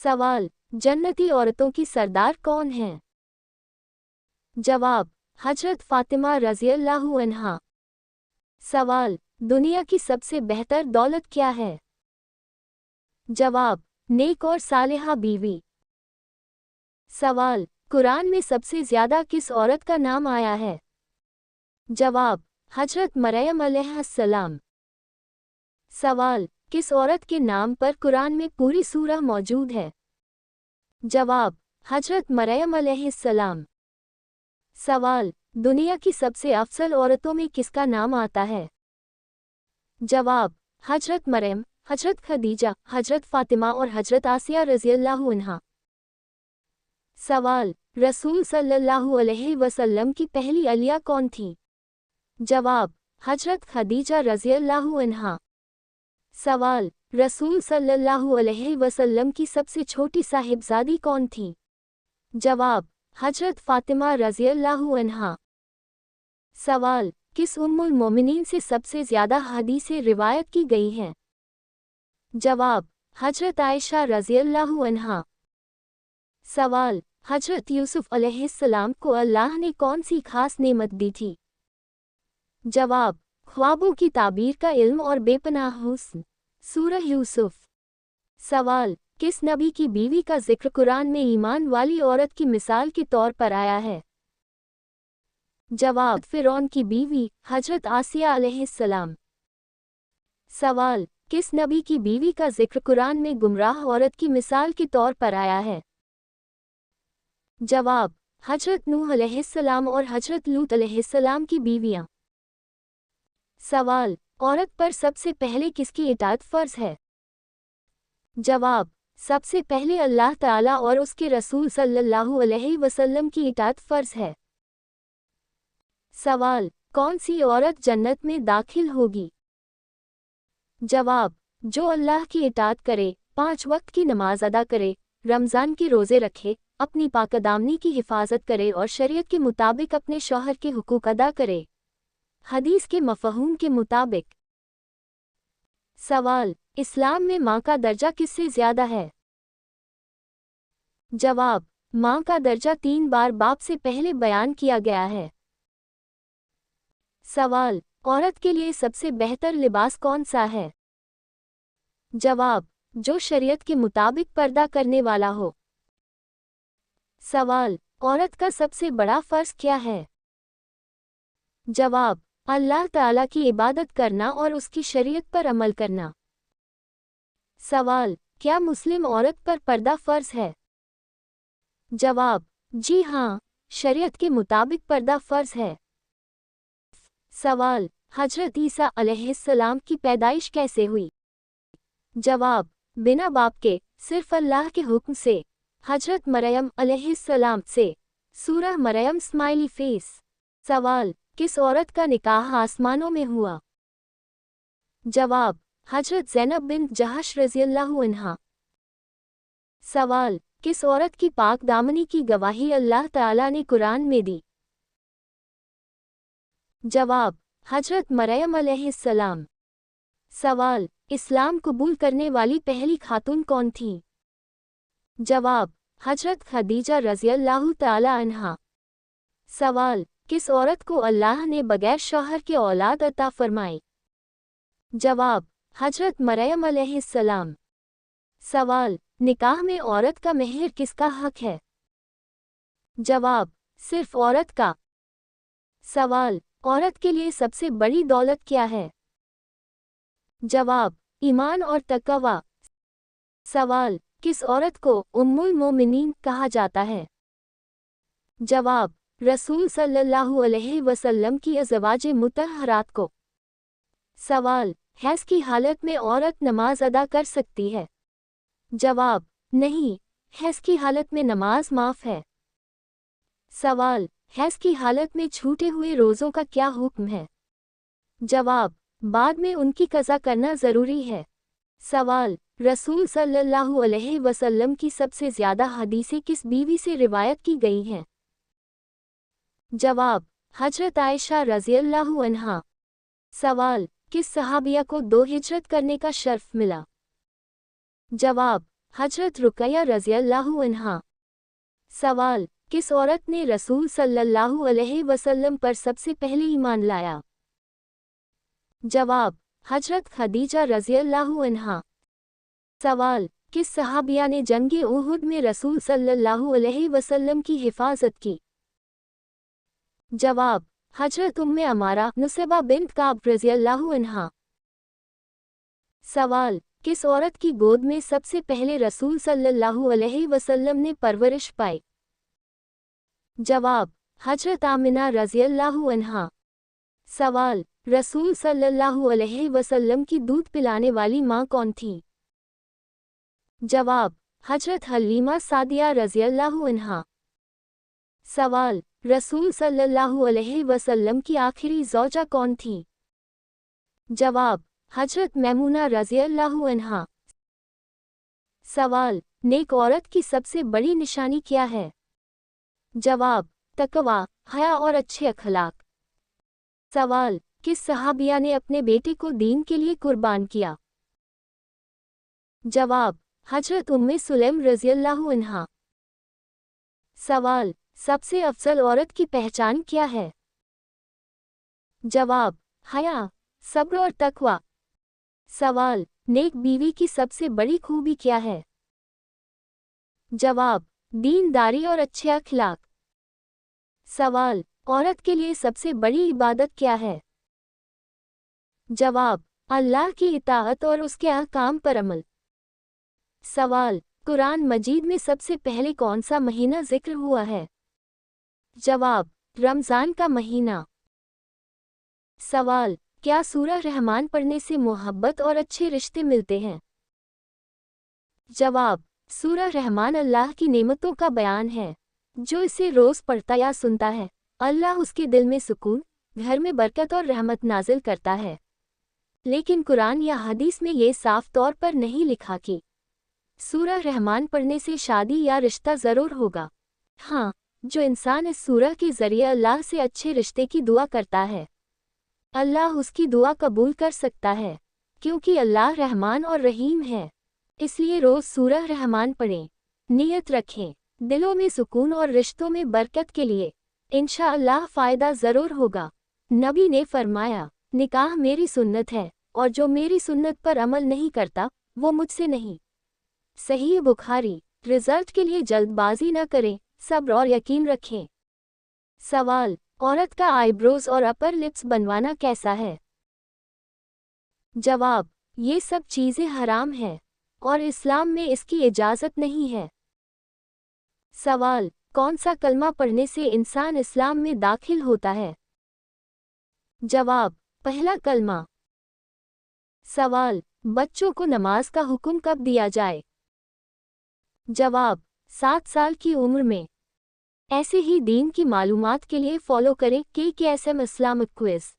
सवाल, जन्नती औरतों की सरदार कौन हैं? जवाब, हजरत फातिमा रज़ियल्लाहु अन्हा। सवाल, दुनिया की सबसे बेहतर दौलत क्या है? जवाब, नेक और सालिहा बीवी। सवाल, कुरान में सबसे ज्यादा किस औरत का नाम आया है? जवाब, हजरत मरियम अलैहिस्सलाम। सवाल, किस औरत के नाम पर कुरान में पूरी सूरह मौजूद है? जवाब, हजरत मरियम अलैहिस्सलाम। सवाल, दुनिया की सबसे अफजल औरतों में किसका नाम आता है? जवाब, हजरत मरियम, हजरत खदीजा, हजरत फातिमा और हजरत आसिया रज़ियल्लाहु अन्हा। सवाल, रसूल सल्लल्लाहु अलैहि वसल्लम की पहली अलिया कौन थी? जवाब, हजरत खदीजा रज़ियल्लाहु अन्हा। सवाल, रसूल सल्लल्लाहु अलैहि वसल्लम की सबसे छोटी साहिबजादी कौन थी? जवाब, हजरत फातिमा रज़ियल्लाहु अन्हा। सवाल, किस उम्मुल मोमिनीन से सबसे ज़्यादा हदीसें रिवायत की गई हैं? जवाब, हजरत आयशा रज़ियल्लाहु अन्हा। सवाल, हजरत यूसुफ अलैहिस्सलाम को अल्लाह ने कौन सी खास नेमत दी थी? जवाब, ख्वाबों की ताबीर का इल्म और बेपनाह हुस्न। सूरह यूसुफ। सवाल, किस नबी की बीवी का जिक्र कुरान में ईमान वाली औरत की मिसाल के तौर पर आया है? जवाब, फिरौन की बीवी हजरत आसिया अलैहिस्सलाम। सवाल, किस नबी की बीवी का जिक्र कुरान में गुमराह औरत की मिसाल के तौर पर आया है? जवाब, हजरत नूह अलैहिस्सलाम और हजरत लूत अलैहिस्सलाम की बीवियां। सवाल, औरत पर सबसे पहले किसकी इताअत फर्ज है? जवाब, सबसे पहले अल्लाह ताला और उसके रसूल सल्लल्लाहु अलैहि वसल्लम की इताअत फर्ज है। सवाल, कौन सी औरत जन्नत में दाखिल होगी? जवाब, जो अल्लाह की इताअत करे, 5 वक्त की नमाज अदा करे, रमज़ान के रोज़े रखे, अपनी पाकदामनी की हिफाजत करे और शरीयत के मुताबिक अपने शौहर के हुकूक अदा करे। हदीस के मफ़हूम के मुताबिक। सवाल, इस्लाम में माँ का दर्जा किससे ज़्यादा है? जवाब, माँ का दर्जा 3 बार बाप से पहले बयान किया गया है। सवाल, औरत के लिए सबसे बेहतर लिबास कौन सा है? जवाब, जो शरीयत के मुताबिक पर्दा करने वाला हो। सवाल, औरत का सबसे बड़ा फ़र्ज़ क्या है? जवाब, अल्लाह ताला की इबादत करना और उसकी शरीयत पर अमल करना। सवाल, क्या मुस्लिम औरत पर पर्दा फ़र्ज़ है? जवाब, जी हाँ, शरीयत के मुताबिक पर्दा फ़र्ज़ है। सवाल, हजरत ईसा अलैहिस्सलाम की पैदाइश कैसे हुई? जवाब, बिना बाप के, सिर्फ अल्लाह के हुक्म से। हजरत मरियम अलैहिस्सलाम से। सूरह मरियम स्माइली फेस। सवाल, किस औरत का निकाह आसमानों में हुआ? जवाब, हजरत ज़ैनब बिन जहश रज़ियल्लाहु अन्हा। सवाल, किस औरत की पाक दामनी की गवाही अल्लाह ताला ने कुरान में दी? जवाब, हजरत मरियम अलैहिस्सलाम। सवाल, इस्लाम कबूल करने वाली पहली खातून कौन थी? जवाब, हजरत खदीजा रज़ियल्लाहु ताला अन्हा। सवाल, किस औरत को अल्लाह ने बगैर शौहर के औलाद अता फरमाई? जवाब, हजरत मरियम अलैहिस्सलाम। सवाल, निकाह में औरत का मेहर किसका हक है? जवाब, सिर्फ औरत का। सवाल, औरत के लिए सबसे बड़ी दौलत क्या है? जवाब, ईमान और तक़वा। सवाल, किस औरत को उम्मुल मोमिनीन कहा जाता है? जवाब, रसूल सल्लल्लाहु अलैहि वसल्लम की अज़वाजे मुतहहरात को। सवाल, हैज़ की हालत में औरत नमाज अदा कर सकती है? जवाब, नहीं, हैज़ की हालत में नमाज माफ़ है। सवाल, हैज़ की हालत में छूटे हुए रोज़ों का क्या हुक्म है? जवाब, बाद में उनकी क़ज़ा करना ज़रूरी है। सवाल, रसूल सल्लल्लाहु अलैहि वसल्लम की सबसे ज़्यादा हदीसें किस बीवी से रिवायत की गई हैं? जवाब, हजरत आयशा रज़ियल्लाहु अन्हा। सवाल, किस सहाबिया को 2 हिजरत करने का शर्फ मिला? जवाब, हजरत रुकैया रज़ियल्लाहु अन्हा। सवाल, किस औरत ने रसूल सल्लल्लाहु अलैहि वसल्लम पर सबसे पहले ईमान लाया? जवाब, हजरत खदीजा रज़ियल्लाहु अन्हा। सवाल, किस सहाबिया ने जंगे उहुद में रसूल सल्लल्लाहु अलैहि वसल्लम की हिफाजत की? जवाब, हजरत उम्मे अमारा नुसैबा बिन्त काब रज़ियल्लाहु अन्हा। सवाल, किस औरत की गोद में सबसे पहले रसूल सल्लल्लाहु अलैहि वसल्लम ने परवरिश पाई? जवाब, हजरत आमिना रज़ियल्लाहु अन्हा। सवाल, रसूल सल्लल्लाहु अलैहि वसल्लम की दूध पिलाने वाली माँ कौन थी? जवाब, हजरत हलीमा सादिया रज़ियल्लाहु अन्हा। सवाल, रसूल सल्लल्लाहु अलैहि वसल्लम की आखिरी ज़ौजा कौन थी? जवाब, हजरत मैमूना रज़ियल्लाहु अन्हा। सवाल, नेक औरत की सबसे बड़ी निशानी क्या है? जवाब, तकवा, हया और अच्छे अखलाक। सवाल, किस सहाबिया ने अपने बेटे को दीन के लिए कुर्बान किया? जवाब, हजरत उम्मे सुलैम रज़ियल्लाहु अन्हा। सवाल, सबसे अफजल औरत की पहचान क्या है? जवाब, हया, सब्र और तकवा। सवाल, नेक बीवी की सबसे बड़ी खूबी क्या है? जवाब, दीनदारी और अच्छे अखलाक। सवाल, औरत के लिए सबसे बड़ी इबादत क्या है? जवाब, अल्लाह की इताअत और उसके अहकाम पर अमल। सवाल, कुरान मजीद में सबसे पहले कौन सा महीना जिक्र हुआ है? जवाब, रमज़ान का महीना। सवाल, क्या सूरह रहमान पढ़ने से मोहब्बत और अच्छे रिश्ते मिलते हैं? जवाब, सूरह रहमान अल्लाह की नेमतों का बयान है। जो इसे रोज़ पढ़ता या सुनता है, अल्लाह उसके दिल में सुकून, घर में बरकत और रहमत नाजिल करता है। लेकिन कुरान या हदीस में ये साफ तौर पर नहीं लिखा कि सूरह रहमान पढ़ने से शादी या रिश्ता ज़रूर होगा। हाँ, जो इंसान इस सूरह के ज़रिए अल्लाह से अच्छे रिश्ते की दुआ करता है, अल्लाह उसकी दुआ कबूल कर सकता है, क्योंकि अल्लाह रहमान और रहीम है। इसलिए रोज़ सूरह रहमान पढ़ें। नियत रखें, दिलों में सुकून और रिश्तों में बरकत के लिए। इंशाअल्लाह फ़ायदा ज़रूर होगा। नबी ने फरमाया, निकाह मेरी सुन्नत है, और जो मेरी सुन्नत पर अमल नहीं करता, वो मुझसे नहीं। सही बुखारी। रिजल्ट के लिए जल्दबाजी न करें, सब्र और यकीन रखें। सवाल, औरत का आईब्रोज और अपर लिप्स बनवाना कैसा है? जवाब, ये सब चीज़ें हराम हैं और इस्लाम में इसकी इजाज़त नहीं है। सवाल, कौन सा कलमा पढ़ने से इंसान इस्लाम में दाखिल होता है? जवाब, पहला कलमा। सवाल, बच्चों को नमाज का हुक्म कब दिया जाए? जवाब, 7 साल की उम्र में। ऐसे ही दीन की मालूमात के लिए फॉलो करें KKSM इस्लामिक क्विज।